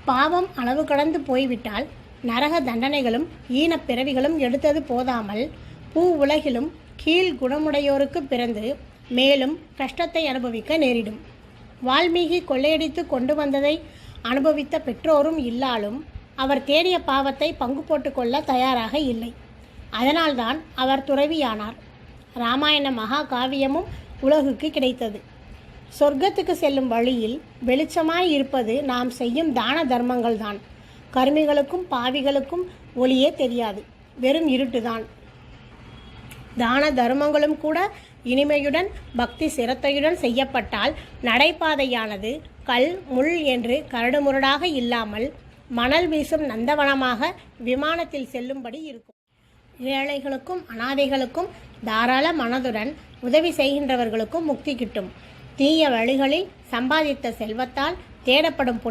பாவம் அளவு கடந்து போய்விட்டால் நரக தண்டனைகளும் ஈனப் பிறவிகளும் எடுத்தது போதாமல் பூ உலகிலும் கீழ் குணமுடையோருக்கு பிறந்து மேலும் கஷ்டத்தை அனுபவிக்க நேரிடும். வால்மீகி கொள்ளையடித்து கொண்டு வந்ததை அனுபவித்த பெற்றோரும் இல்லாலும் அவர் தேடிய பாவத்தை பங்கு போட்டுக்கொள்ள தயாராக இல்லை. அதனால்தான் அவர் துறவியானார். இராமாயண மகா காவியமும் உலகுக்கு கிடைத்தது. சொர்க்கத்துக்கு செல்லும் வழியில் வெளிச்சமாய் இருப்பது நாம் செய்யும் தான தர்மங்கள்தான். கர்மிகளுக்கும் பாவிகளுக்கும் ஒளியே தெரியாது, வெறும் இருட்டுதான். தான தர்மங்களும் கூட இனிமையுடன் பக்தி சிரத்தையுடன் செய்யப்பட்டால் நடைபாதையானது கல் முள் என்று கரடுமுரடாக இல்லாமல் மணல் வீசும் நந்தவனமாக விமானத்தில் செல்லும்படி இருக்கும். ஏழைகளுக்கும் அனாதைகளுக்கும் தாராள மனதுடன் உதவி செய்கின்றவர்களுக்கும் முக்தி கிட்டும். தீய வழிகளில் சம்பாதித்த செல்வத்தால் தேடப்படும்